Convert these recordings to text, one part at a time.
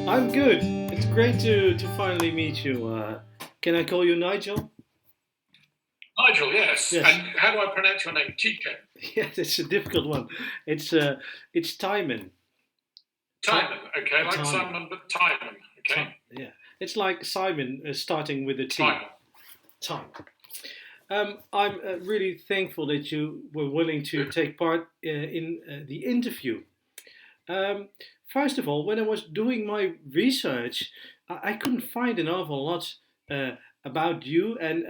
I'm good. It's great to finally meet you. Can I call you Nigel? Nigel, yes. Yes. And how do I pronounce your name? Chico. Yes, it's a difficult one. It's uh, it's Timon. Ti- Timon. Okay, like Timon. Simon, but Timon. Okay. Yeah. It's like Simon starting with a T. Timon. Timon. I'm really thankful that you were willing to Good. take part in the interview. Um, First of all, when I was doing my research, I couldn't find an awful lot uh, about you, and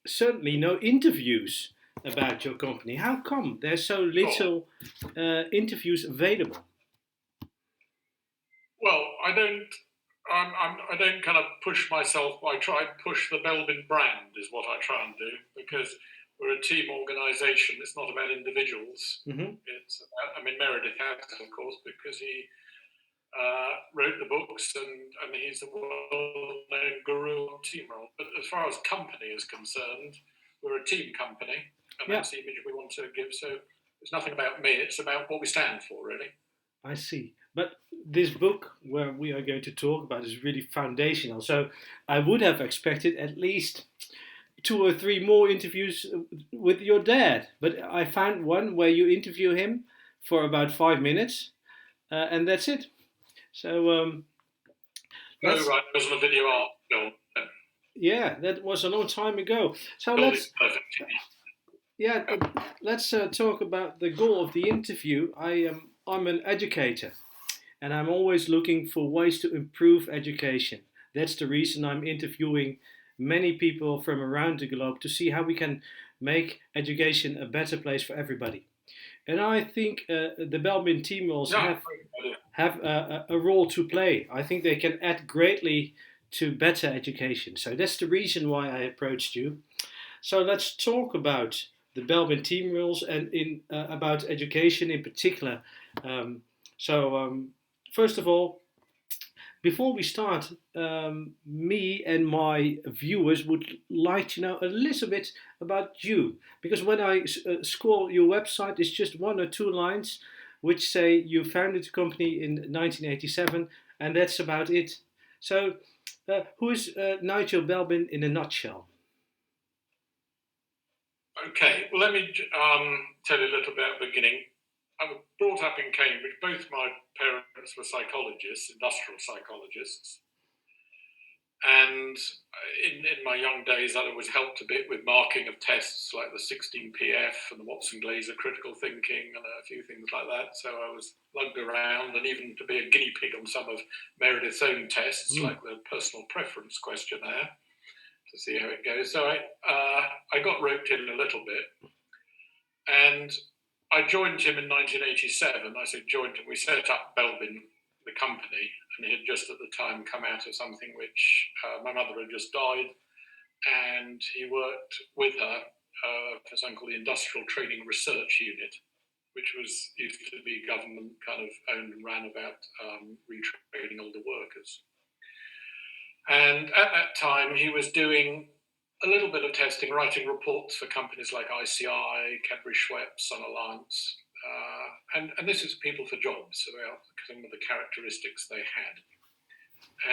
certainly no interviews about your company. How come there's so Sure. little interviews available? Well, I don't. I don't kind of push myself. I try and push the Belbin brand is what I try and do because we're a team organisation. It's not about individuals. Hmm. It's about, I mean, Meredith has, of course, because he wrote the books and he's a well-known guru on team role. But as far as company is concerned, we're a team company, and Yeah, that's the image we want to give. So it's nothing about me; it's about what we stand for, really. I see. But this book, where we are going to talk about, is really foundational. So I would have expected at least two or three more interviews with your dad. But I found one where you interview him for about 5 minutes, and that's it. So Oh, let's, right, it wasn't a video art film. yeah, that was a long time ago. So God is let's, perfect. yeah, Yeah. let's talk about the goal of the interview. I'm an educator, and I'm always looking for ways to improve education. That's the reason I'm interviewing many people from around the globe to see how we can make education a better place for everybody. And I think the Belbin team roles Yeah. have a role to play. I think they can add greatly to better education. So that's the reason why I approached you. So let's talk about the Belbin team rules and in about education in particular. Um, so first of all, before we start, me and my viewers would like to know a little bit about you. Because when I scroll your website, it's just one or two lines which say you founded the company in 1987, and that's about it. So, who is Nigel Belbin in a nutshell? Okay, well, let me tell you a little bit at the beginning. I was brought up in Cambridge. Both my parents were psychologists, industrial psychologists. And in my young days, I was helped a bit with marking of tests like the 16PF and the Watson Glaser critical thinking and a few things like that. So I was lugged around and even to be a guinea pig on some of Meredith's own tests, Mm. like the personal preference questionnaire, to see how it goes. So I got roped in a little bit. And I joined him in 1987. I said joined him. We set up Belbin, the company, and he had just at the time come out of something which my mother had just died, and he worked with her for something called the Industrial Training Research Unit, which was used to be government kind of owned and ran about retraining older workers. And at that time, he was doing a little bit of testing, writing reports for companies like ICI, Cadbury Schweppes, Sun Alliance, and this is people for jobs, about some of the characteristics they had.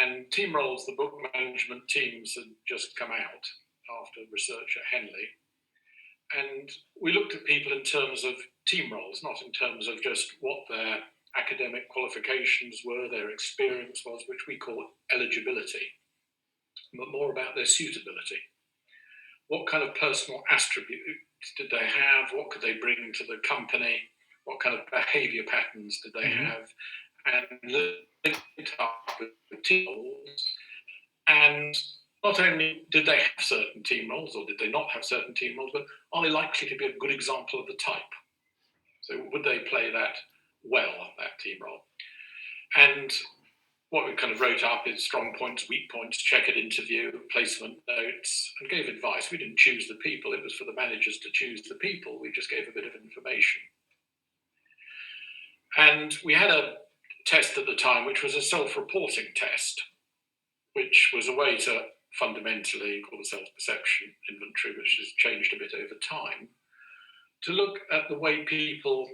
And Team Roles, the book management teams, had just come out after research at Henley. And we looked at people in terms of team roles, not in terms of just what their academic qualifications were, their experience was, which we call eligibility, but more about their suitability. What kind of personal attributes did they have? What could they bring to the company? What kind of behaviour patterns did they Mhm. have? And linked up with team roles. And not only did they have certain team roles, or did they not have certain team roles, but are they likely to be a good example of the type? So would they play that well, that team role? And what we kind of wrote up is strong points, weak points, check at interview, placement notes, and gave advice. We didn't choose the people, it was for the managers to choose the people. We just gave a bit of information. And we had a test at the time, which was a self reporting test, which was a way to fundamentally call the self perception inventory, which has changed a bit over time, to look at the way people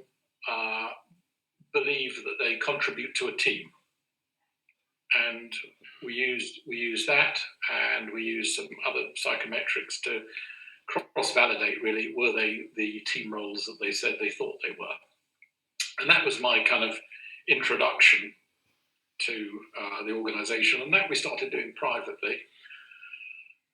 believe that they contribute to a team. and we used that, and we used some other psychometrics to cross-validate. Really, were they the team roles that they said they thought they were? And that was my kind of introduction to the organisation, and that we started doing privately.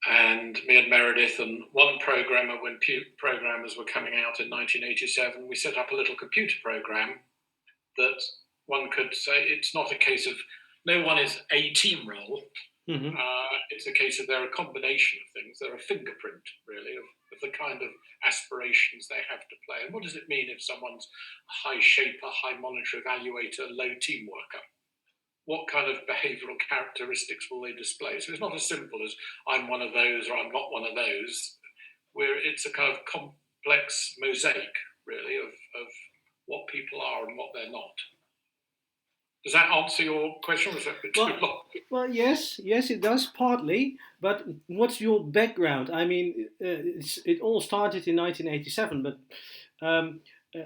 And me and Meredith and one programmer, when programmers were coming out in 1987, we set up a little computer program that one could say it's not a case of no one is a team role. Mm-hmm. It's a case of they're a combination of things. They're a fingerprint, really, of the kind of aspirations they have to play. And what does it mean if someone's a high shaper, high monitor evaluator, low team worker? What kind of behavioural characteristics will they display? So it's not as simple as I'm one of those or I'm not one of those. It's a kind of complex mosaic, really, of what people are and what they're not. Does that answer your question, or is that a bit too long? Well, yes, it does partly. But what's your background? I mean, it all started in 1987. But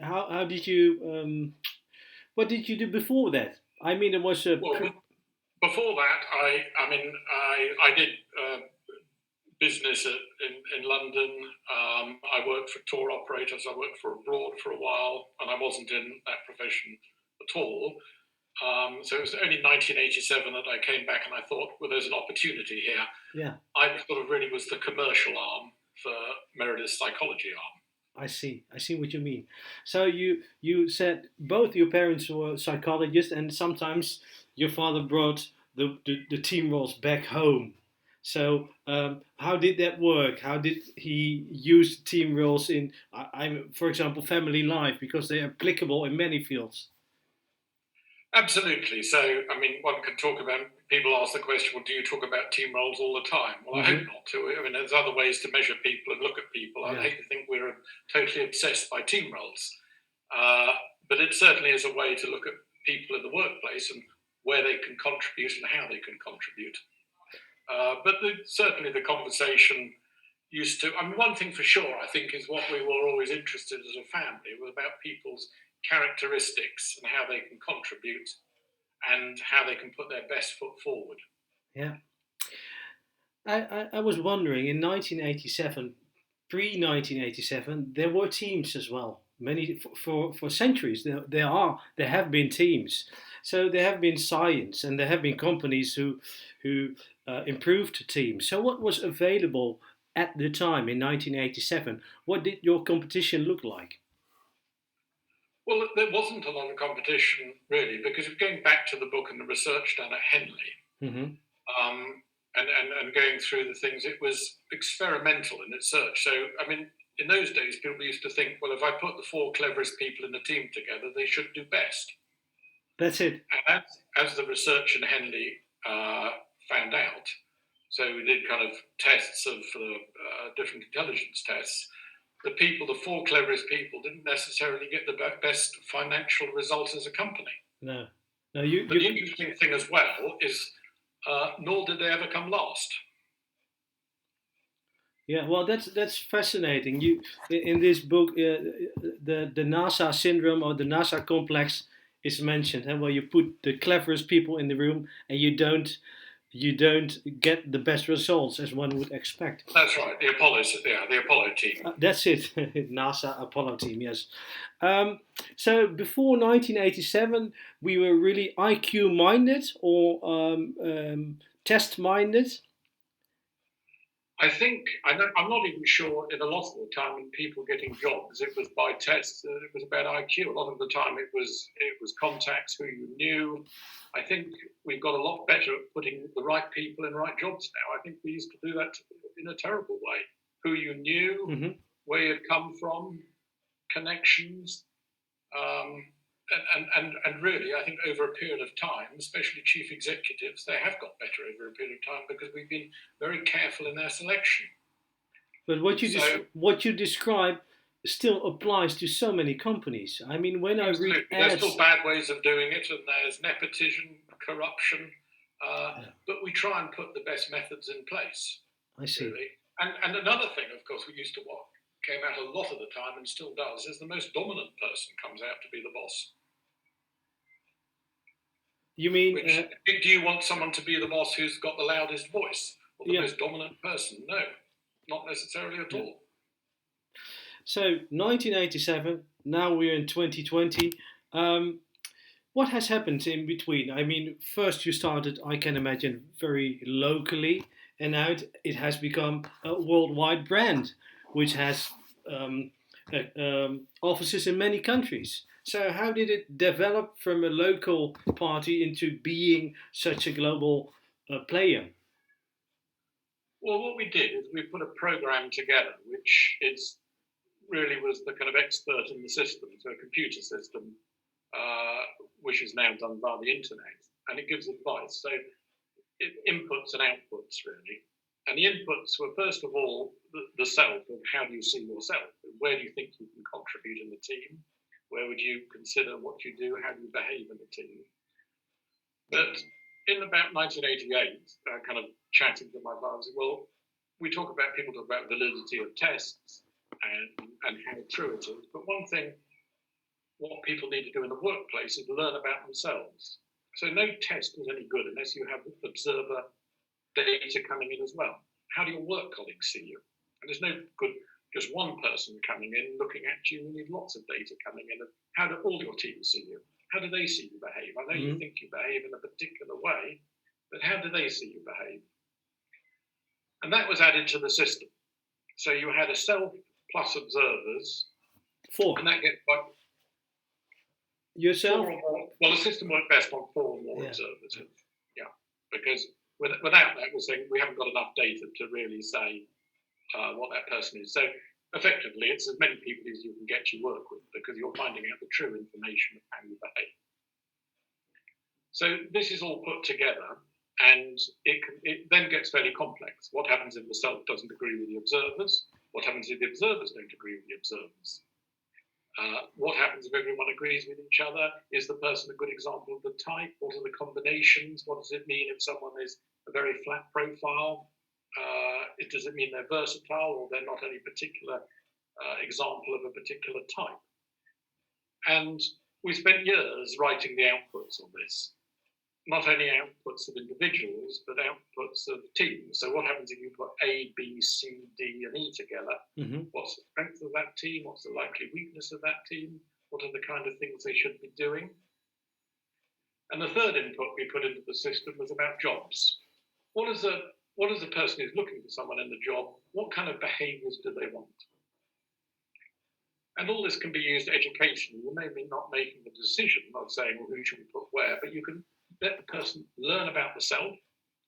how did you? What did you do before that? I mean, there was a. Well, before that, I did business in London. I worked for tour operators. I worked for abroad for a while, and I wasn't in that profession at all. So it was only 1987 that I came back and I thought, well, there's an opportunity here. Yeah. I sort of really was the commercial arm for Meredith's psychology arm. I see what you mean. So you said both your parents were psychologists, and sometimes your father brought the team roles back home. So how did that work? How did he use team roles in, for example, family life, because they are applicable in many fields? Absolutely. So, I mean, one can talk about, people ask the question, well, do you talk about team roles all the time? Well, I hope not to. I mean, there's other ways to measure people and look at people. I hate to think we're totally obsessed by team roles. But it certainly is a way to look at people in the workplace and where they can contribute and how they can contribute. But certainly the conversation used to, I mean, one thing for sure, I think, is what we were always interested as a family was about people's characteristics and how they can contribute and how they can put their best foot forward. Yeah. I was wondering, in 1987, pre-1987, there were teams as well. Many for centuries there have been teams. So there have been science, and there have been companies who improved teams. So what was available at the time in 1987? What did your competition look like? Well, there wasn't a lot of competition, really, because going back to the book and the research done at Henley, and going through the things, it was experimental in its search. So, I mean, in those days, people used to think, well, if I put the 4 cleverest people in the team together, they should do best. That's it. And as the research in Henley found out, so we did kind of tests of different intelligence tests, the 4 cleverest people didn't necessarily get the best financial results as a company. No. But the interesting thing as well is, nor did they ever come last. Yeah, well, that's fascinating. You in this book, the NASA syndrome or the NASA complex is mentioned, and where you put the cleverest people in the room, and you don't get the best results as one would expect. That's right. The Apollo team. That's it. NASA Apollo team. Yes. So before 1987, we were really IQ minded or test minded. I think I'm not even sure. In a lot of the time, when people getting jobs, it was by tests. It was about IQ. A lot of the time, it was contacts, who you knew. I think we've got a lot better at putting the right people in right jobs now. I think we used to do that in a terrible way. Who you knew, where you'd come from, connections, and really, I think over a period of time, especially chief executives, they have got better over a period of time because we've been very careful in their selection. But what you describe still applies to so many companies. I mean, when I read ads, there's still bad ways of doing it, and there's nepotism, corruption, but we try and put the best methods in place. I see. Really. And another thing, of course, we used to watch, came out a lot of the time and still does, is the most dominant person comes out to be the boss. You mean, Which do you want someone to be the boss who's got the loudest voice or the yeah, most dominant person? No, not necessarily at yeah. all. So 1987. Now we're in 2020. Um, what has happened in between? I mean, first you started, I can imagine, very locally, and now it has become a worldwide brand, which has um, offices in many countries. So, how did it develop from a local party into being such a global player? Well, what we did is we put a program together, which is really was the kind of expert in the system, so a computer system, uh, which is now done via the internet, and it gives advice. So inputs and outputs really. And the inputs were first of all the self of how do you see yourself? Where do you think you can contribute in the team? Where would you consider what you do? How do you behave in the team? But in about 1988, kind of chatting to my father, well, we talk about people talk about validity of tests and how true it is. But one thing, what people need to do in the workplace is learn about themselves. So no test is any good unless you have observer data coming in as well. How do your work colleagues see you? And there's no good just one person coming in looking at you. You need lots of data coming in. And how do all your teams see you? How do they see you behave? I know you think you behave in a particular way, but how do they see you behave? And that was added to the system. So you had a self plus observers, Four. and that gets quite Yourself? four or more. Well, the system worked best on four or more observers. Yeah, because without that, we're saying we haven't got enough data to really say what that person is. So effectively, it's as many people as you can get to work with because you're finding out the true information of how you behave. So this is all put together, and it then gets fairly complex. What happens if the self doesn't agree with the observers? What happens if the observers don't agree with the observers? What happens if everyone agrees with each other? Is the person a good example of the type? What are the combinations? What does it mean if someone is a very flat profile? Does it mean they're versatile or they're not any particular example of a particular type? And we spent years writing the outputs on this. Not only outputs of individuals, but outputs of teams. So what happens if you put A, B, C, D, and E together? Mm-hmm. What's the strength of that team? What's the likely weakness of that team? What are the kind of things they should be doing? And the third input we put into the system was about jobs. What is a person who's looking for someone in the job? What kind of behaviours do they want? And all this can be used educationally. You may be not making the decision of saying, well, who should we put where, but you can let the person learn about the self,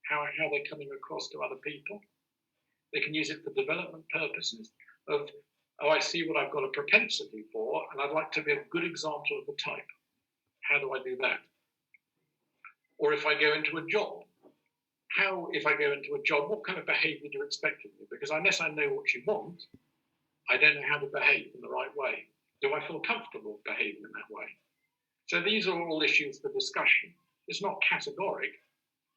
how they're coming across to other people. They can use it for development purposes of, oh, I see what I've got a propensity for, and I'd like to be a good example of the type. How do I do that? Or if I go into a job, if I go into a job, what kind of behavior do you expect of me? Because unless I know what you want, I don't know how to behave in the right way. Do I feel comfortable behaving in that way? So these are all issues for discussion. It's not categoric.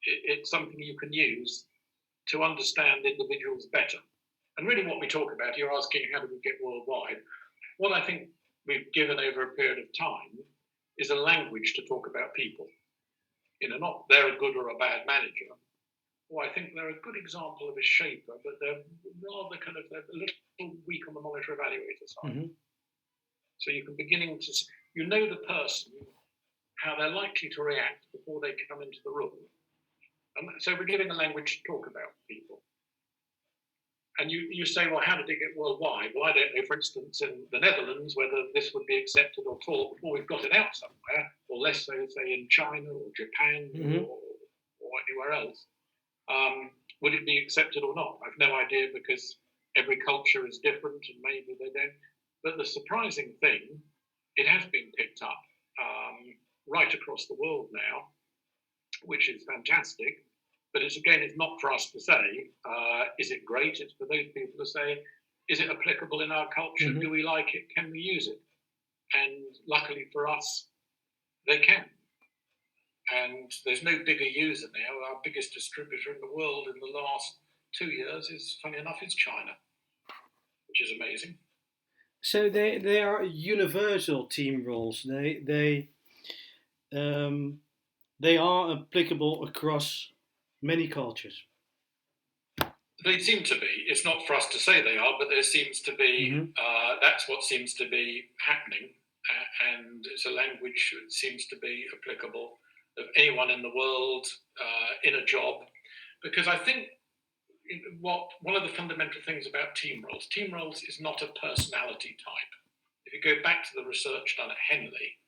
It's something you can use to understand individuals better. And really what we talk about, you're asking how do we get worldwide? What I think we've given over a period of time is a language to talk about people. Not they're a good or a bad manager. Well, I think they're a good example of a shaper, but they're rather they're a little weak on the monitor evaluator side. Mm-hmm. So you can you know the person, how they're likely to react before they come into the room. And so we're giving a language to talk about people. And you say, well, how did it get worldwide? Well, I don't know, for instance, in the Netherlands, whether this would be accepted or taught before we've got it out somewhere, or less so, say, in China or Japan mm-hmm. or anywhere else. Would it be accepted or not? I've no idea because every culture is different and maybe they don't. But the surprising thing, it has been picked up right across the world now, which is fantastic. But it's not for us to say, is it great? It's for those people to say, is it applicable in our culture? Mm-hmm. Do we like it? Can we use it? And luckily for us, they can. And there's no bigger user now. Our biggest distributor in the world in the last 2 years is, funny enough, is China, which is amazing. So they are universal team roles. They they are applicable across many cultures. They seem to be. It's not for us to say they are, but there seems to be. Hmm. That's what seems to be happening, and it's a language that seems to be applicable of anyone in the world in a job. Because I think what one of the fundamental things about team roles is not a personality type. If you go back to the research done at Henley,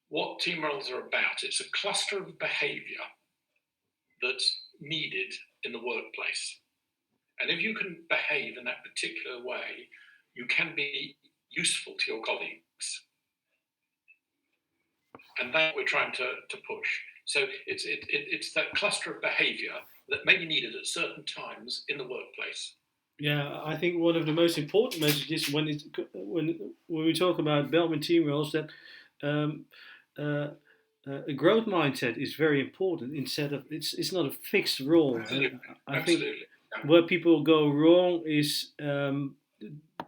what team roles are about, it's a cluster of behaviour that's needed in the workplace. And if you can behave in that particular way, you can be useful to your colleagues. And that we're trying to push. So it's that cluster of behaviour that may be needed at certain times in the workplace. Yeah, I think one of the most important messages when we talk about Belbin team roles that um, uh, a growth mindset is very important. Instead of it's not a fixed role, and Absolutely. I think Absolutely. Yeah. where people go wrong is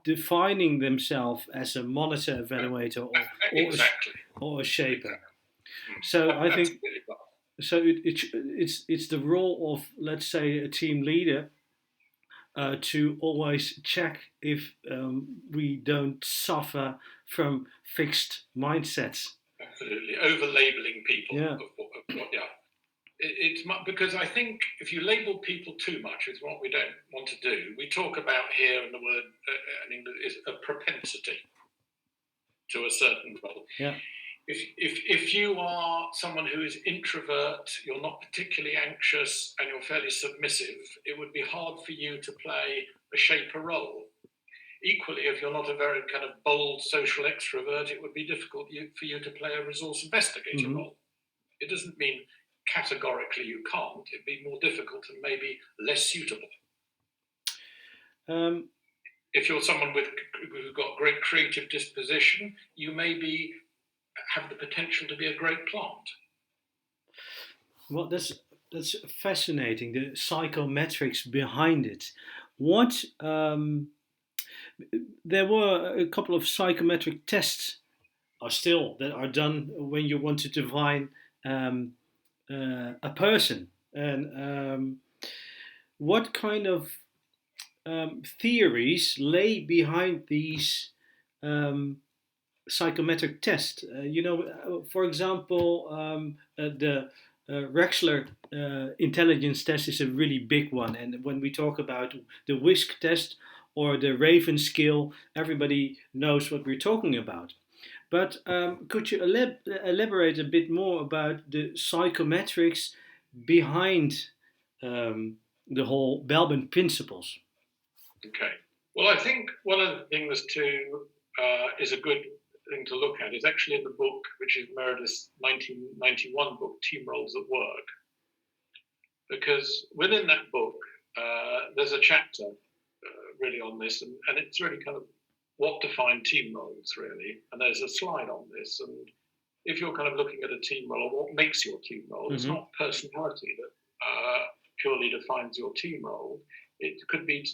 defining themselves as a monitor, evaluator, Exactly. or a shaper. Exactly. So I think Absolutely. it's the role of, let's say, a team leader to always check if we don't suffer from fixed mindsets. Absolutely. Over labeling people. Yeah. Yeah. It's because I think if you label people too much, it's what we don't want to do. We talk about here, and the word in English is a propensity to a certain role. Yeah. If you are someone who is introvert, you're not particularly anxious, and you're fairly submissive, it would be hard for you to play a shaper role. Equally, if you're not a very kind of bold social extrovert, it would be difficult for you to play a resource investigator Mm-hmm. role. It doesn't mean categorically you can't. It'd be more difficult and maybe less suitable. If you're someone who's got great creative disposition, you maybe have the potential to be a great plant. Well, that's fascinating. The psychometrics behind it. What there were a couple of psychometric tests are still that are done when you want to define um, a person, and what kind of theories lay behind these um, psychometric tests. For example, the Rexler intelligence test is a really big one, and when we talk about the Whisk test or the Raven scale, everybody knows what we're talking about. But could you elaborate a bit more about the psychometrics behind the whole Belbin principles? Okay. Well, I think one of the things is a good thing to look at is actually in the book, which is Meredith's 1991 book, Team Roles at Work. Because within that book, there's a chapter really on this, and it's really kind of what define team roles, really. And there's a slide on this. And if you're kind of looking at a team role, what makes your team role, it's not personality that purely defines your team role. It could be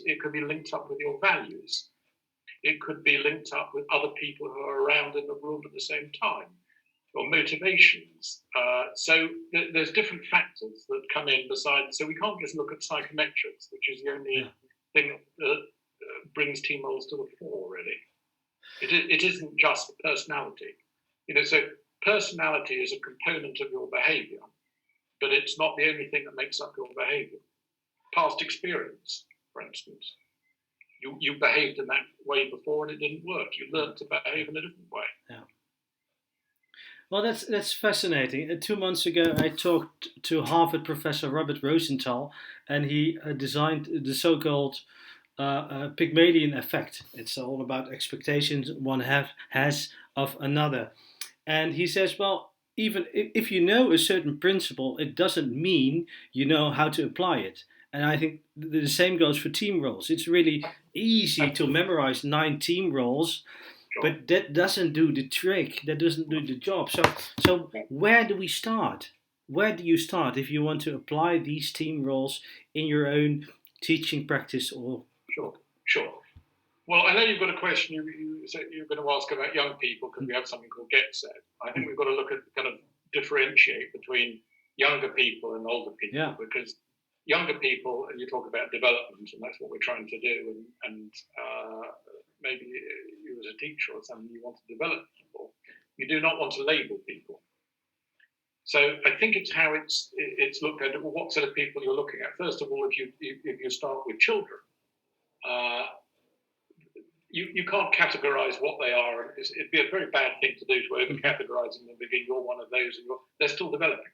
linked up with your values. It could be linked up with other people who are around in the room at the same time, or motivations. So there's different factors that come in besides. So we can't just look at psychometrics, which is the only thing that brings team roles to the fore, really. It isn't just personality. So personality is a component of your behaviour, but it's not the only thing that makes up your behaviour. Past experience, for instance. You behaved in that way before and it didn't work. You learned to behave in a different way. Yeah. Well, that's fascinating. 2 months ago, I talked to Harvard professor Robert Rosenthal, and he designed the so-called Pygmalion effect. It's all about expectations one has of another. And he says, well, even if you know a certain principle, it doesn't mean you know how to apply it. And I think the same goes for team roles. It's really easy to memorize 9 team roles, but that doesn't do the trick. That doesn't do the job. So where do we start? Where do you start if you want to apply these team roles in your own teaching practice? Or Sure. Well, I know you've got a question you said you're going to ask about young people because we have something called Get Set. I think we've got to look at kind of differentiate between younger people and older people, because younger people, and you talk about development, and that's what we're trying to do, and maybe you as a teacher or something, you want to develop people. You do not want to label people. So I think it's how it's looked at. Well, what sort of people you're looking at? First of all, if you start with children, you can't categorize what they are. It'd be a very bad thing to do to over-categorize them and begin, you're one of those, and they're still developing.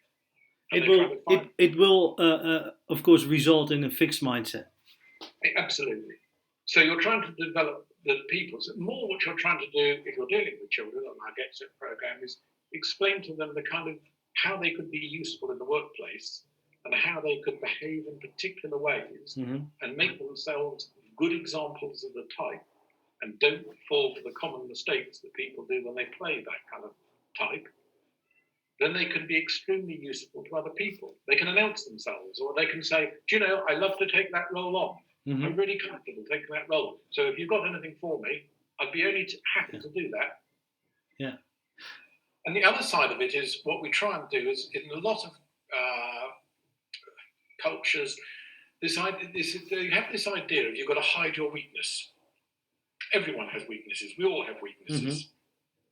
It will of course result in a fixed mindset. Absolutely. So you're trying to develop the people. So more what you're trying to do if you're dealing with children on our Get Set program is explain to them the kind of how they could be useful in the workplace and how they could behave in particular ways, and make themselves good examples of the type, and don't fall for the common mistakes that people do when they play that kind of type. Then they can be extremely useful to other people. They can announce themselves, or they can say, do you know, I love to take that role on. I'm really comfortable taking that role. So if you've got anything for me, I'd be only happy to do that. Yeah. And the other side of it is what we try and do is, in a lot of cultures, you have this idea of you've got to hide your weakness. Everyone has weaknesses. We all have weaknesses.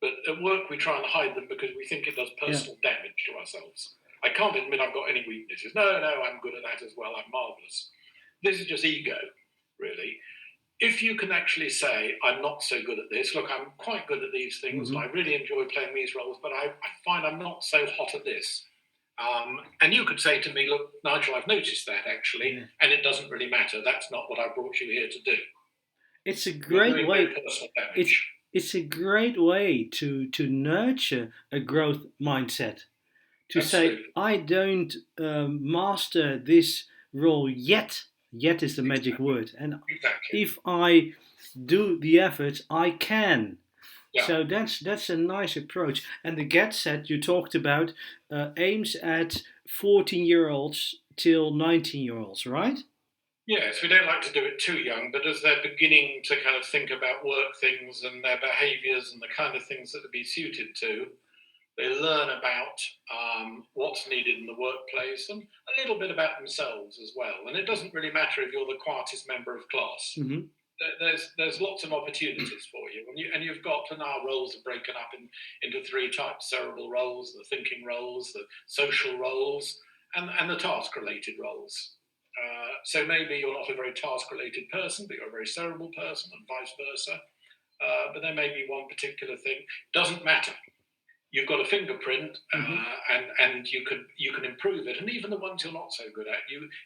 But at work, we try and hide them because we think it does personal damage to ourselves. I can't admit I've got any weaknesses. No, I'm good at that as well. I'm marvellous. This is just ego, really. If you can actually say, I'm not so good at this, look, I'm quite good at these things, and I really enjoy playing these roles, but I find I'm not so hot at this. And you could say to me, look, Nigel, I've noticed that actually, and it doesn't really matter. That's not what I brought you here to do. It's a great way. It's a great way to nurture a growth mindset. To Absolutely. Say, I don't master this role yet. Yet is the magic word. And if I do the effort, I can. Yeah. So that's a nice approach. And the Get Set you talked about aims at 14-year-olds till 19-year-olds, right? Yes, we don't like to do it too young, but as they're beginning to kind of think about work things and their behaviours and the kind of things that they'd be suited to, they learn about what's needed in the workplace and a little bit about themselves as well. And it doesn't really matter if you're the quietest member of class. There's lots of opportunities for you. And you've got, and our roles are broken up into three types: cerebral roles, the thinking roles, the social roles, and the task-related roles. So maybe you're not a very task-related person, but you're a very cerebral person, and vice versa. But there may be one particular thing. Doesn't matter. You've got a fingerprint, and you can improve it. And even the ones you're not so good at,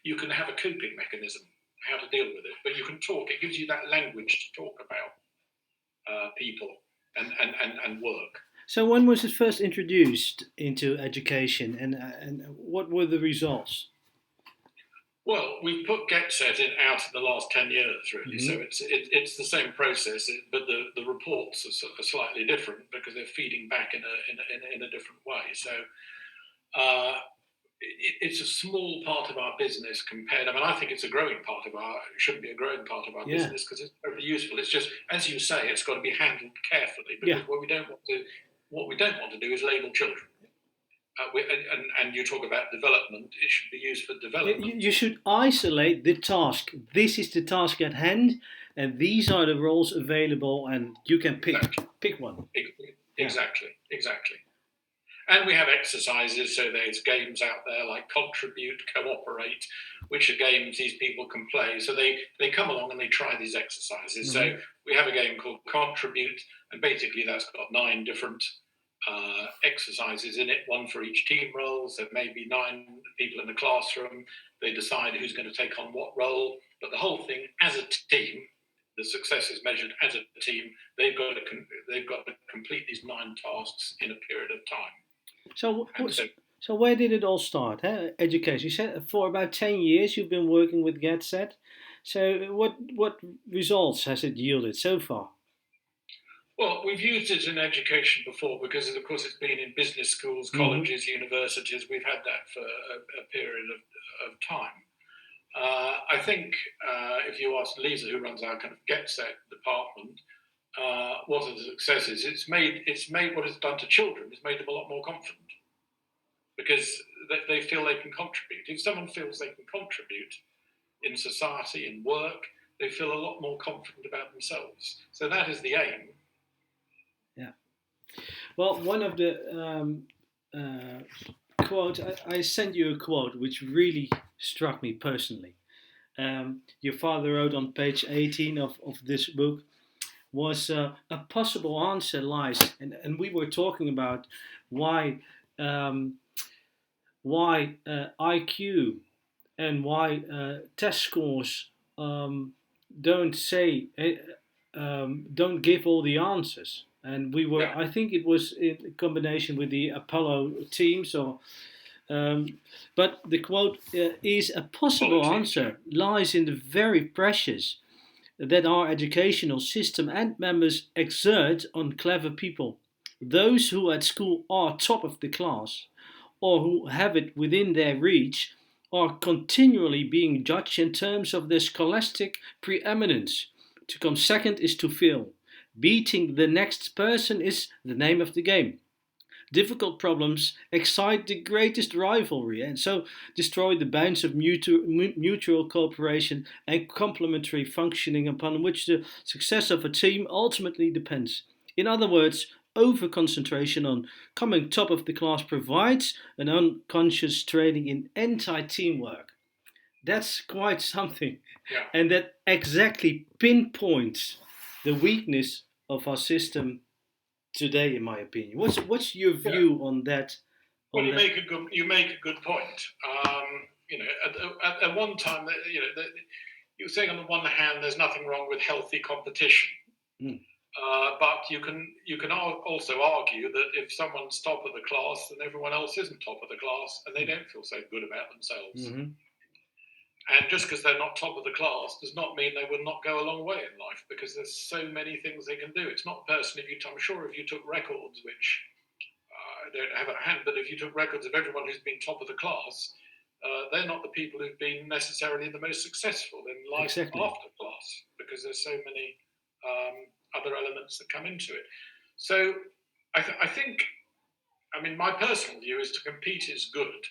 you can have a coping mechanism how to deal with it. But you can talk. It gives you that language to talk about people and work. So when was it first introduced into education, and what were the results? Well, we've put Get Set out in the last 10 years, really. So it's the same process, but the reports are slightly different because they're feeding back in a different way. So it's a small part of our business compared. I mean, I think it's a growing part of our. It shouldn't be a growing part of our business because it's very useful. It's just, as you say, it's got to be handled carefully because what we don't want to do is label children. And you talk about development, it should be used for development. You should isolate the task. This is the task at hand, and these are the roles available, and you can pick one. Exactly. And we have exercises, so there's games out there like Contribute, Cooperate, which are games these people can play. So they come along and they try these exercises. So we have a game called Contribute, and basically that's got 9 different exercises in it, one for each team role. So maybe 9 people in the classroom. They decide who's going to take on what role. But the whole thing, as a team, the success is measured as a team. They've got to complete these 9 tasks in a period of time. So where did it all start? Education. You said for about 10 years you've been working with Get Set. So what results has it yielded so far? Well, we've used it in education before because, of course, it's been in business schools, colleges, universities. We've had that for a period of time. I think if you ask Lisa, who runs our kind of Get Set department, what are the successes? It's made what it's done to children. It's made them a lot more confident. because they feel they can contribute. If someone feels they can contribute in society, in work, they feel a lot more confident about themselves. So that is the aim. Yeah. Well, one of the quote, I sent you a quote which really struck me personally. Your father wrote on page 18 of this book was a possible answer lies, and we were talking about why um, IQ and why test scores um, don't say don't give all the answers. And we were, Yeah, I think it was in combination with the Apollo teams, or but the quote is a possible politics. Yeah, answer lies in the very pressures that our educational system and members exert on clever people. Those who at school are top of the class or who have it within their reach are continually being judged in terms of their scholastic preeminence. To come second is to fail. Beating the next person is the name of the game. Difficult problems excite the greatest rivalry and so destroy the bounds of mutual cooperation and complementary functioning upon which the success of a team ultimately depends. In other words, over concentration on coming top of the class provides an unconscious training in anti teamwork. That's quite something. yeah. And that exactly pinpoints the weakness of our system today, in my opinion. What's your Yeah. view on that? Well, On that? you make a good point. At one time, you're saying on the one hand, there's nothing wrong with healthy competition, Mm, but you can also argue that if someone's top of the class, then everyone else isn't top of the class, and they don't feel so good about themselves. mm-hmm. And just because they're not top of the class does not mean they will not go a long way in life, because there's so many things they can do. It's not personal. I'm sure if you took records, which I don't have at hand, but if you took records of everyone who's been top of the class, they're not the people who've been necessarily the most successful in life Exactly. after class, because there's so many other elements that come into it. So I think, I mean, my personal view is to compete is good,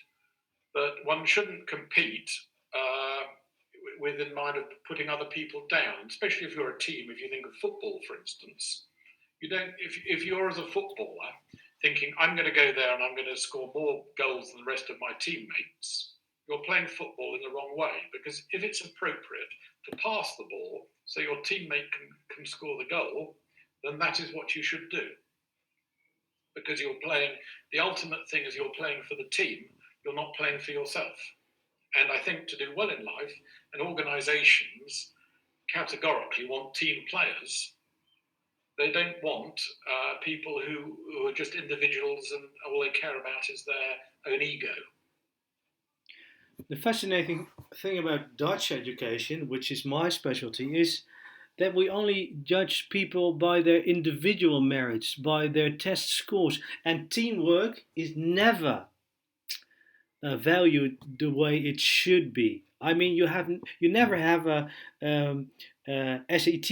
but one shouldn't compete uh, with in mind of putting other people down, especially if you're a team. If you think of football, for instance, you don't. If you're as a footballer thinking I'm going to go there and I'm going to score more goals than the rest of my teammates, you're playing football in the wrong way. Because if it's appropriate to pass the ball so your teammate can score the goal, then that is what you should do. Because you're playing, the ultimate thing is you're playing for the team, you're not playing for yourself. And I think to do well in life, and organisations categorically want team players. They don't want people who are just individuals and all they care about is their own ego. The fascinating thing about Dutch education, which is my specialty, is that we only judge people by their individual merits, by their test scores, and teamwork is never valued the way it should be. I mean, you never have a SAT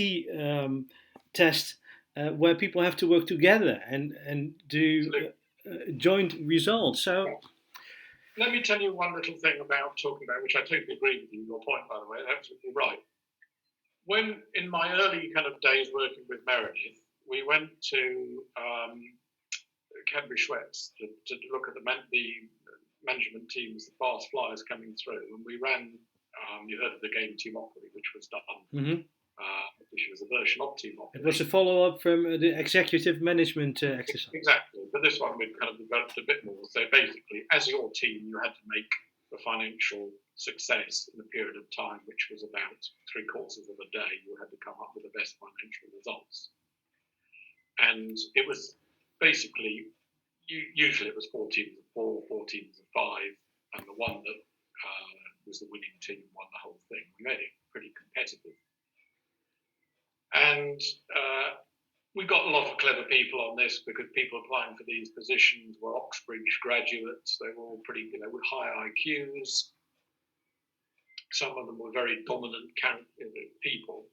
test where people have to work together and do Absolutely. joint results. So, Let me tell you one little thing about talking about, which I totally agree with you, your point, by the way, absolutely right. When in my early kind of days working with Meredith, we went to Cadbury Schweppes to look at the management teams, the fast flyers coming through, and we ran. You heard of the game Teamopoly, which was done, mhm. which was a version of Teamopoly. It was a follow up from the executive management exercise. Exactly, but this one we've kind of developed a bit more. So basically, as your team, you had to make a financial success in a period of time, which was about 3/4 of a day. You had to come up with the best financial results, and it was basically usually it was 4 teams of 4, 4 teams of 5, and the one that was the winning team won the whole thing. We made it pretty competitive, and we got a lot of clever people on this because people applying for these positions were Oxbridge graduates. They were all pretty, with high IQs. Some of them were very dominant people.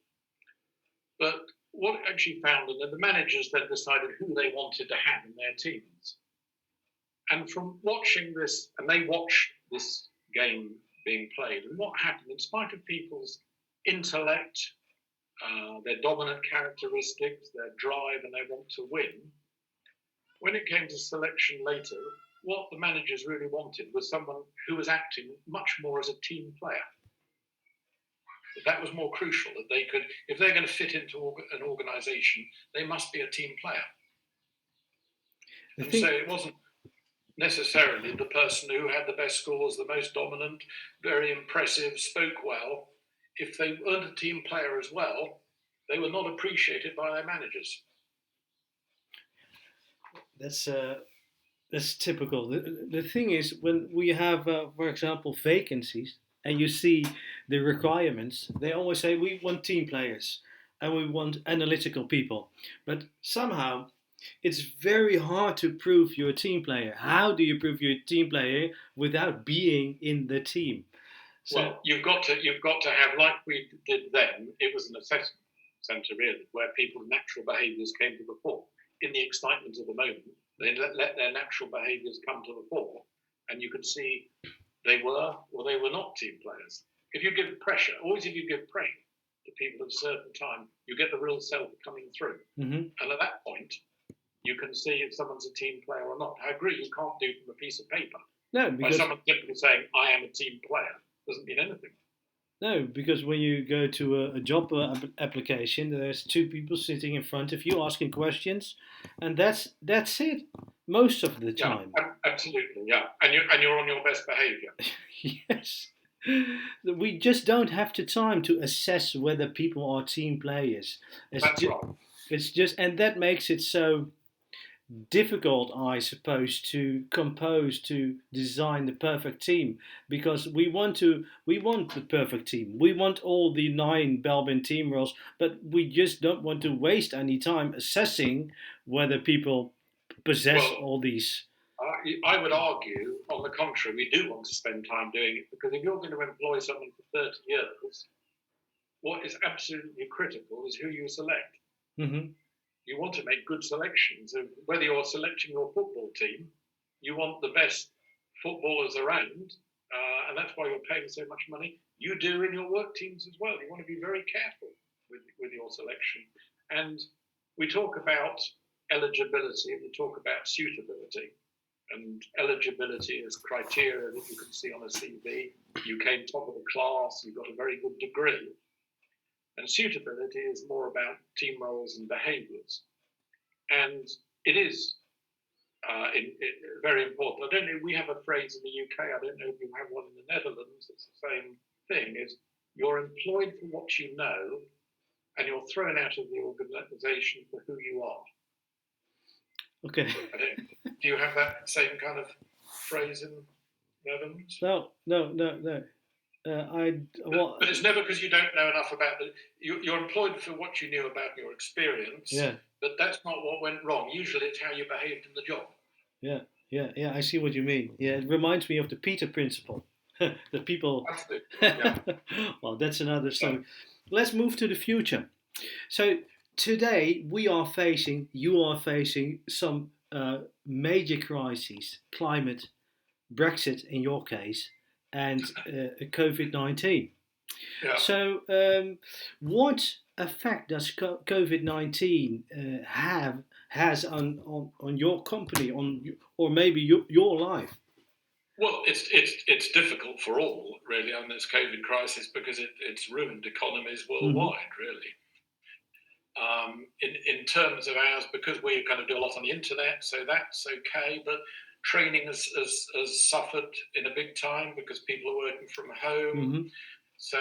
But what actually found, and then the managers then decided who they wanted to have in their teams. And from watching this, and they watched this game being played, and what happened, in spite of people's intellect, their dominant characteristics, their drive, and their want to win, when it came to selection later, what the managers really wanted was someone who was acting much more as a team player. That was more crucial, that they could, if they're going to fit into an organisation, they must be a team player. And so it wasn't necessarily the person who had the best scores, the most dominant, very impressive, spoke well. If they weren't a team player as well, they were not appreciated by their managers. That's typical. The thing is, when we have, for example, vacancies, and you see the requirements, they always say we want team players and we want analytical people. But somehow, it's very hard to prove you're a team player. How do you prove you're a team player without being in the team? So, well, you've got to have, like we did then. It was an assessment centre really, where people's natural behaviours came to the fore. In the excitement of the moment, they let their natural behaviours come to the fore, and you could see they were or they were not team players. If you give pressure, always if you give pressure to people at a certain time, you get the real self coming through. Mm-hmm. And at that point, you can see if someone's a team player or not. I agree, you can't do it from a piece of paper. No, because by someone simply saying, I am a team player, doesn't mean anything. No, because when you go to a job application, there's two people sitting in front of you asking questions, and that's it most of the time. Yeah, absolutely, yeah, and you're on your best behaviour. Yes, we just don't have the time to assess whether people are team players. That's right. It's just, and that makes it so difficult, I suppose, to design the perfect team, because we want the perfect team. We want all the 9 Belbin team roles, but we just don't want to waste any time assessing whether people possess all these. I would argue, on the contrary, we do want to spend time doing it, because if you're going to employ someone for 30 years, what is absolutely critical is who you select. Mm-hmm. You want to make good selections. Whether you're selecting your football team, you want the best footballers around, and that's why you're paying so much money. You do in your work teams as well. You want to be very careful with your selection. And we talk about eligibility and we talk about suitability. And eligibility is criteria that you can see on a CV. You came top of the class, you got a very good degree. And suitability is more about team roles and behaviours. And it is very important. I don't know, we have a phrase in the UK, I don't know if you have one in the Netherlands, it's the same thing, is you're employed for what you know, and you're thrown out of the organisation for who you are. Okay. Do you have that same kind of phrase in Netherlands? No. But it's never because you don't know enough about you're employed for what you knew about your experience. Yeah. But that's not what went wrong. Usually, it's how you behaved in the job. Yeah. I see what you mean. Yeah, it reminds me of the Peter principle. The people. Absolutely. Yeah. Well, that's another story. Yeah. Let's move to the future. So today you are facing some major crises: climate, Brexit in your case, and COVID-19. Yeah. So, what effect does COVID-19 has on your company, or maybe your life? Well, it's difficult for all, really, on this COVID crisis, because it's ruined economies worldwide, mm-hmm. really. In terms of ours, because we kind of do a lot on the internet, so that's okay, but training has suffered in a big time because people are working from home. Mm-hmm. So,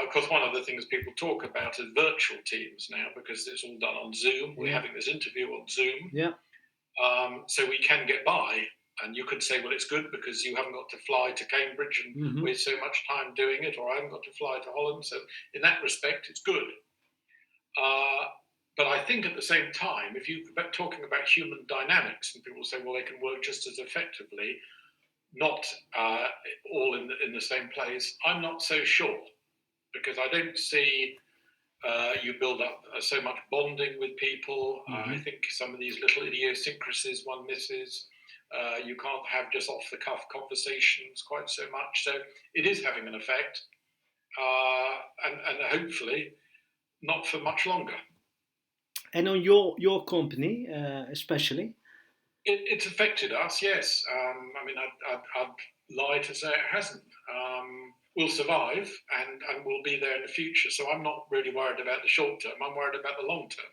of course, one of the things people talk about is virtual teams now, because it's all done on Zoom. We're having this interview on Zoom. Yeah. So we can get by. And you could say, well, it's good because you haven't got to fly to Cambridge and mm-hmm. waste so much time doing it, or I haven't got to fly to Holland. So in that respect, it's good. But I think at the same time, if you're talking about human dynamics, and people say, well, they can work just as effectively, not all in the same place, I'm not so sure, because I don't see you build up so much bonding with people. Mm-hmm. I think some of these little idiosyncrasies one misses. You can't have just off the cuff conversations quite so much. So it is having an effect, and hopefully not for much longer. And on your company, especially. It's affected us, yes. I mean, I'd lie to say it hasn't. We'll survive and we'll be there in the future. So I'm not really worried about the short term. I'm worried about the long term.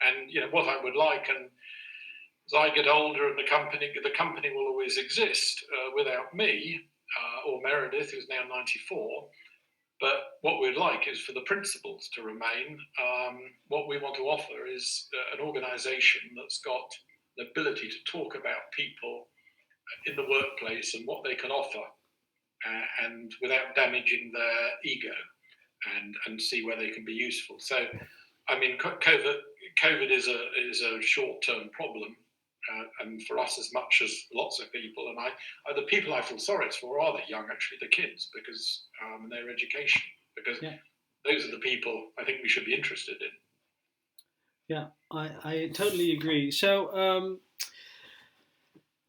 And what I would like, and as I get older, and the company will always exist without me or Meredith, who's now 94. But what we'd like is for the principles to remain. What we want to offer is an organisation that's got the ability to talk about people in the workplace and what they can offer, and without damaging their ego, and see where they can be useful. So, I mean, COVID is a short term problem. And for us, as much as lots of people, and the people I feel sorry for are the young, actually, the kids, because their education, because those are the people I think we should be interested in. Yeah, I totally agree. So,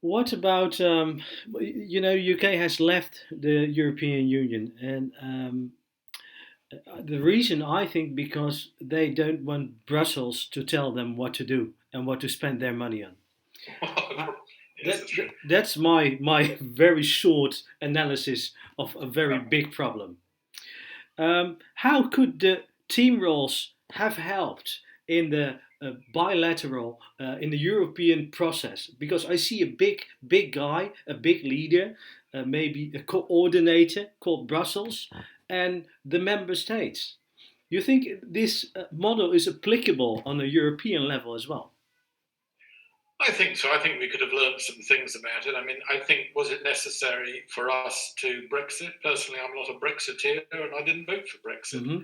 what about UK has left the European Union, and the reason I think because they don't want Brussels to tell them what to do and what to spend their money on. Yes, that's true. That's my very short analysis of a very big problem. How could the team roles have helped in the bilateral, in the European process? Because I see a big guy, a big leader, maybe a coordinator called Brussels, and the member states. You think this model is applicable on a European level as well? I think so. I think we could have learned some things about it. I mean, I think, was it necessary for us to Brexit? Personally, I'm not a Brexiteer and I didn't vote for Brexit. Mm-hmm.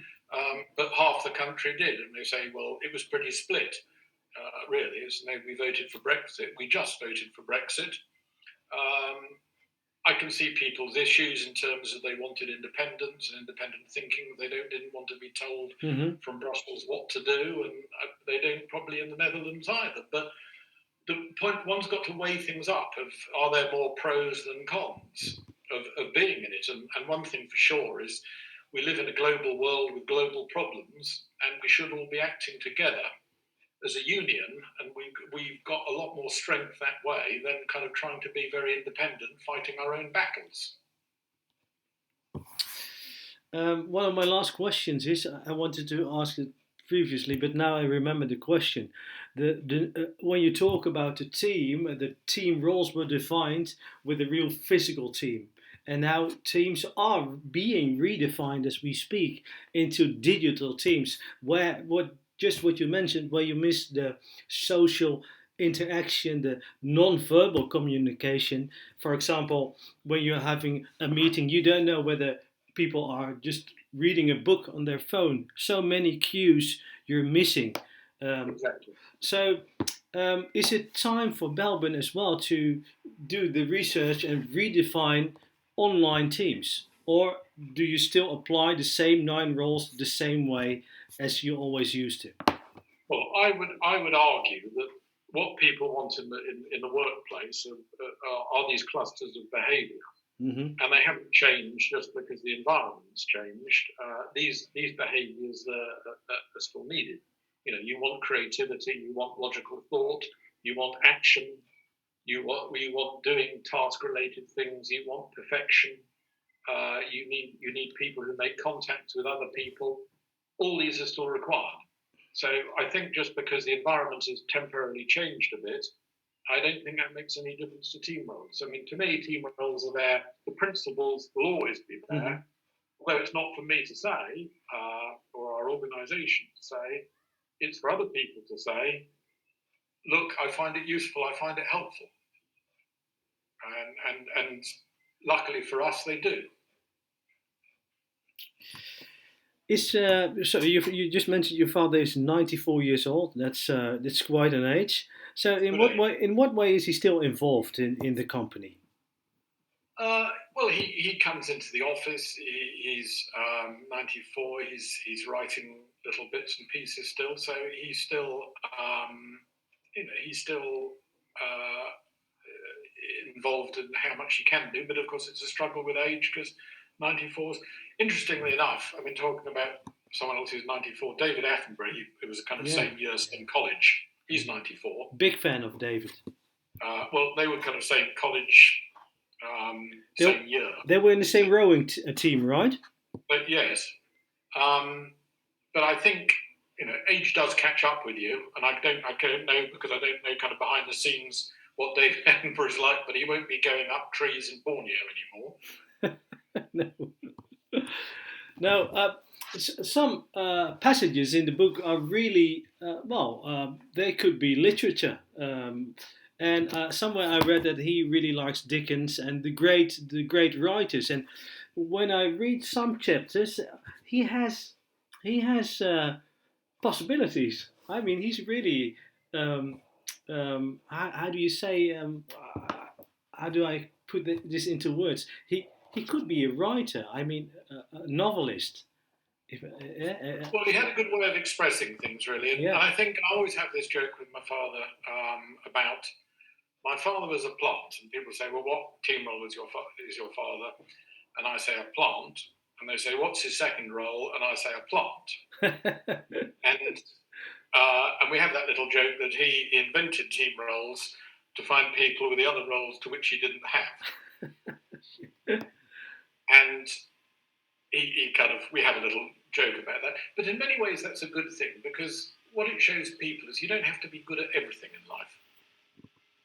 But half the country did. And they say, well, it was pretty split, really. It's no, we voted for Brexit. We just voted for Brexit. Um, I can see people's issues in terms of they wanted independence and independent thinking. They didn't want to be told Mm-hmm. from Brussels what to do, and they don't probably in the Netherlands either. But the point, one's got to weigh things up of, are there more pros than cons of being in it? And one thing for sure is we live in a global world with global problems, and we should all be acting together as a union, and we've got a lot more strength that way than kind of trying to be very independent, fighting our own battles. One of my last questions is I wanted to ask it previously, but now I remember the question. When you talk about the team roles were defined with a real physical team, and now teams are being redefined as we speak into digital teams, where what you mentioned, where you miss the social interaction, the non-verbal communication. For example, when you're having a meeting, you don't know whether people are just reading a book on their phone. So many cues you're missing. Exactly. So, is it time for Belbin as well to do the research and redefine online teams? Or do you still apply the same 9 roles the same way as you always used to? Well, I would argue that what people want in the workplace are these clusters of behaviour. Mm-hmm. And they haven't changed just because the environment's changed. These behaviours are still needed. You want creativity, you want logical thought, you want action, you want doing task-related things, you want perfection. You need people who make contacts with other people. All these are still required. So I think just because the environment has temporarily changed a bit, I don't think that makes any difference to team roles. I mean, to me, team roles are there. The principles will always be there, Mm-hmm. although it's not for me to say, or our organisation to say. It's for other people to say, look, I find it useful, I find it helpful. And luckily for us, they do. So you just mentioned your father is 94 years old. That's quite an age. So in what way is he still involved in the company? Well, he comes into the office. He's 94. He's writing little bits and pieces still. So he's still, he's still, involved in how much he can do. But of course, it's a struggle with age because 94s. Interestingly enough, I've been talking about someone else who's 94. David Attenborough. It was a kind of same year, same college. He's 94. Big fan of David. Well, they were kind of same college, same year. They were in the same rowing team, right? But yes. But I think age does catch up with you, and I don't know because I don't know kind of behind the scenes what David Attenborough is like, but he won't be going up trees in Borneo No. anymore. Now, some passages in the book are really they could be literature. And somewhere I read that he really likes Dickens and the great writers. And when I read some chapters, he has possibilities. I mean, he's really how do you say? How do I put this into words? He could be a writer. I mean, a novelist. Well, he had a good way of expressing things, really. And I think I always have this joke with my father about my father was a plant, and people say, "Well, what team role is your father?" And I say a plant, and they say, "What's his second role?" And I say a plant. And we have that little joke that he invented team roles to find people with the other roles to which he didn't have. And we have a little joke about that. But in many ways, that's a good thing, because what it shows people is you don't have to be good at everything in life.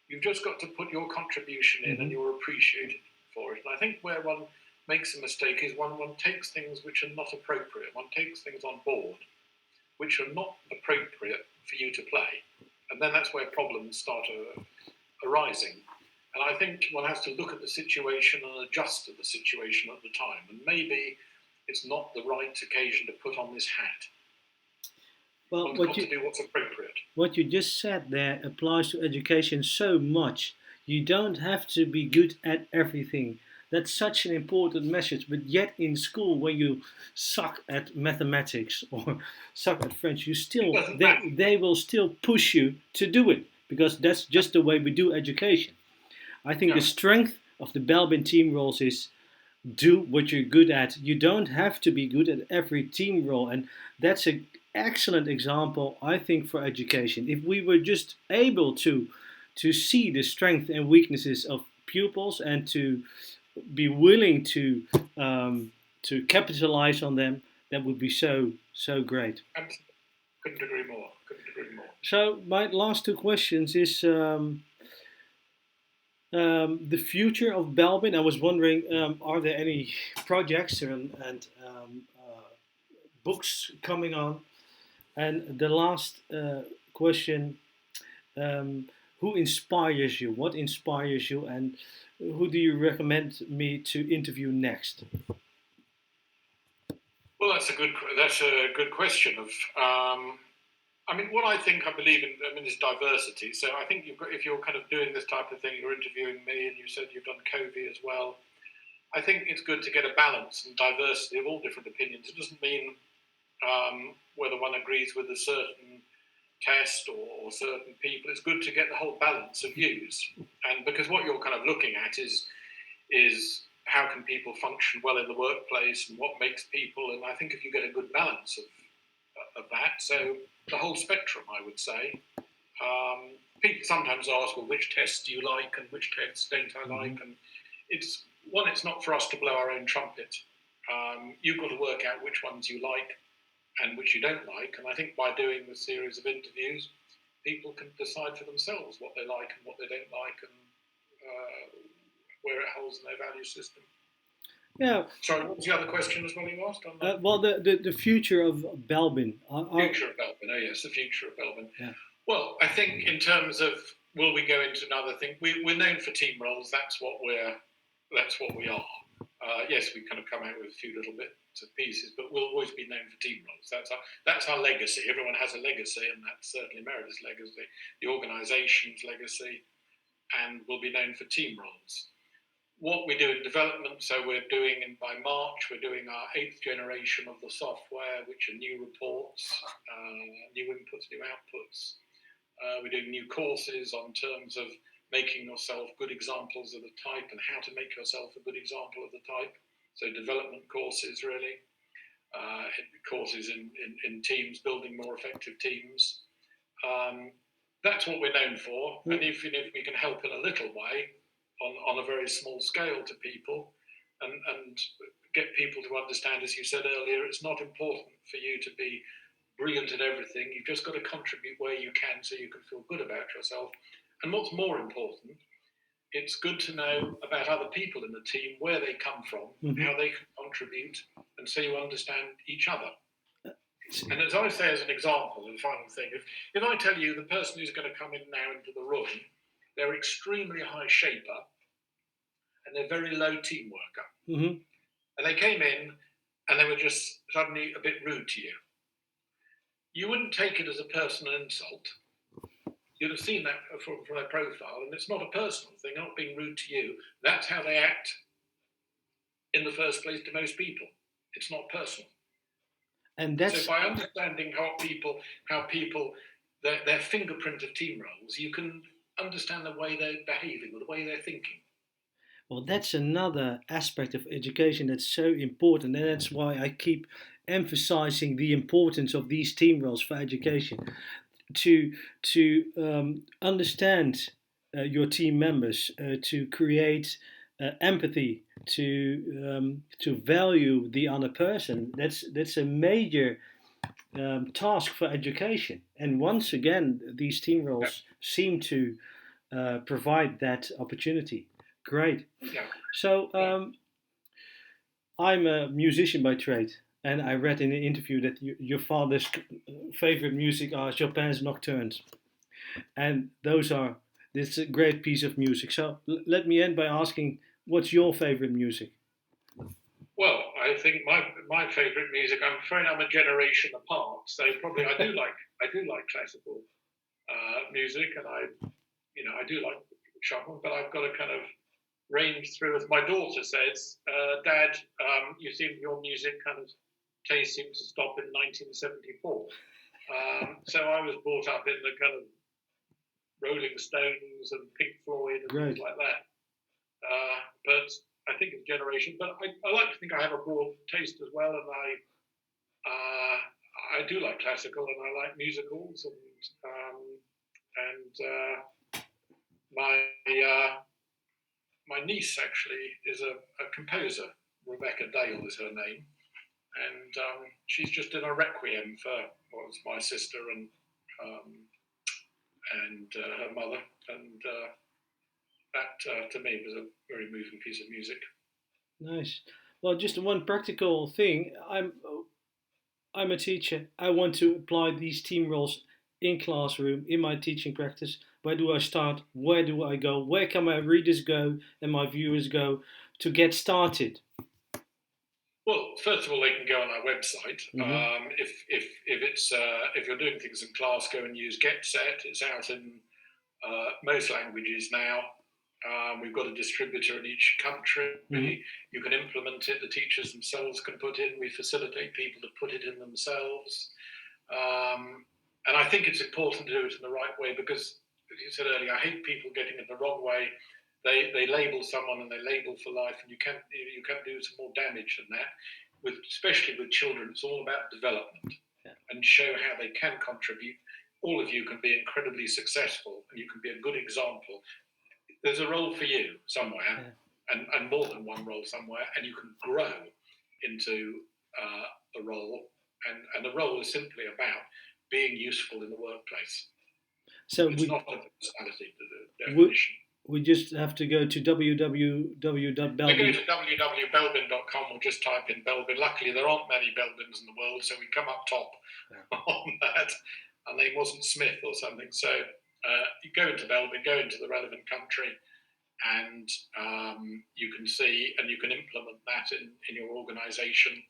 You've just got to put your contribution in, and you're appreciated for it. And I think where one makes a mistake is one takes things which are not appropriate. One takes things on board which are not appropriate for you to play. And then that's where problems start arising. And I think one has to look at the situation and adjust to the situation at the time. And maybe it's not the right occasion to put on this hat. Well, one's got to do what's appropriate. What you just said there applies to education so much. You don't have to be good at everything. That's such an important message. But yet in school, when you suck at mathematics or suck at French, they will still push you to do it, because that's just the way we do education. I think the strength of the Belbin team roles is do what you're good at. You don't have to be good at every team role, and that's an excellent example, I think, for education. If we were just able to see the strengths and weaknesses of pupils and to be willing to capitalize on them, that would be so great. Couldn't agree more. So my last two questions is the future of Belbin. I was wondering, are there any projects and books coming on? And the last question, who inspires you? What inspires you? And who do you recommend me to interview next? Well, that's a good question. What I believe in is diversity. So I think if you're kind of doing this type of thing, you're interviewing me, and you said you've done Covey as well. I think it's good to get a balance and diversity of all different opinions. It doesn't mean whether one agrees with a certain test or certain people. It's good to get the whole balance of views, and because what you're kind of looking at is how can people function well in the workplace and what makes people. And I think if you get a good balance of that, so the whole spectrum, I would say. People sometimes ask, well, which tests do you like and which tests don't I like? And it's not for us to blow our own trumpet. You've got to work out which ones you like and which you don't like. And I think by doing the series of interviews, people can decide for themselves what they like and what they don't like, and where it holds in their value system. Yeah. Sorry, what was the other question as well you asked? Well, the future of Belbin. Future of Belbin. Oh yes, the future of Belbin. Yeah. Well, I think in terms of will we go into another thing? We're known for team roles. That's what we are. Yes, we kind of come out with a few little bits and pieces, but we'll always be known for team roles. That's our legacy. Everyone has a legacy, and that's certainly Meredith's legacy, the organisation's legacy, and we'll be known for team roles. What we do in development, so by March, we're doing our 8th generation of the software, which are new reports, new inputs, new outputs. We're doing new courses on terms of making yourself good examples of the type and how to make yourself a good example of the type. So development courses, really. Courses in teams, building more effective teams. That's what we're known for. And if we can help in a little way, on a very small scale to people, and get people to understand, as you said earlier, it's not important for you to be brilliant at everything. You've just got to contribute where you can so you can feel good about yourself. And what's more important, it's good to know about other people in the team, where they come from, how they can contribute, and so you understand each other. And as I say, as an example, the final thing, if I tell you the person who's going to come in now into the room, they're extremely high shaper and they're very low team worker. And they came in and they were just suddenly a bit rude to you. You wouldn't take it as a personal insult. You'd have seen that from their profile, and it's not a personal thing, not being rude to you. That's how they act in the first place to most people. It's not personal. And that's, so by understanding how people their fingerprint of team roles, you can understand the way they're behaving or the way they're thinking. Well, that's another aspect of education that's so important, and that's why I keep emphasizing the importance of these team roles for education. To understand your team members, to create empathy, to value the other person. That's a major task for education. And once again, these team roles seem to provide that opportunity. Great. Yeah. So I'm a musician by trade. And I read in an interview that your father's favorite music are Chopin's Nocturnes. And this is a great piece of music. So let me end by asking, what's your favorite music? Well, I think my favorite music, I'm afraid I'm a generation apart. So probably I do like classical music, and I do like Chopin, but I've got a kind of range through, as my daughter says, Dad, your music kind of taste seemed to stop in 1974. So I was brought up in the kind of Rolling Stones and Pink Floyd and things like that. But I think it's generation. But I like to think I have a broad taste as well, and I do like classical and I like musicals, and my niece actually is a composer. Rebecca Dale is her name. And she's just done a requiem for my sister and her mother, and that to me was a very moving piece of music. Nice. Well, just one practical thing. I'm a teacher. I want to apply these team roles in classroom, in my teaching practice. Where do I start? Where do I go? Where can my readers go and my viewers go to get started? Well, first of all, they can go on our website. If you're doing things in class, go and use GetSet. It's out in most languages now. We've got a distributor in each country. You can implement it. The teachers themselves can put in. We facilitate people to put it in themselves. And I think it's important to do it in the right way because, as you said earlier, I hate people getting it the wrong way. They label someone and they label for life, and you can do some more damage than that. Especially with children, it's all about development and show how they can contribute. All of you can be incredibly successful, and you can be a good example. There's a role for you somewhere, and more than one role somewhere, and you can grow into a role. And the role is simply about being useful in the workplace. So it's not a personality definition. We just have to go to www.belbin. They go to www.belbin.com or just type in Belbin. Luckily, there aren't many Belbins in the world, so we come up top on that. Our name wasn't Smith or something. So you go into Belbin, go into the relevant country, and you can see and you can implement that in your organisation.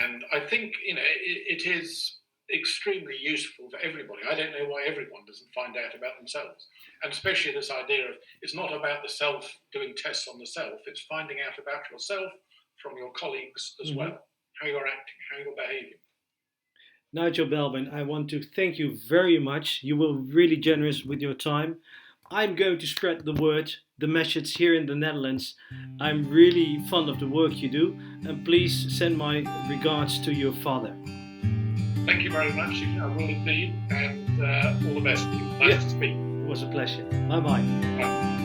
And I think it is extremely useful for everybody. I don't know why everyone doesn't find out about themselves. And especially this idea of it's not about the self doing tests on the self, it's finding out about yourself from your colleagues as well, how you're acting, how you're behaving. Nigel Belbin, I want to thank you very much. You were really generous with your time. I'm going to spread the word, the message here in the Netherlands. I'm really fond of the work you do, and please send my regards to your father. Thank you very much. I will indeed, and all the best to you. Nice to speak. It was a pleasure. Bye-bye. Bye.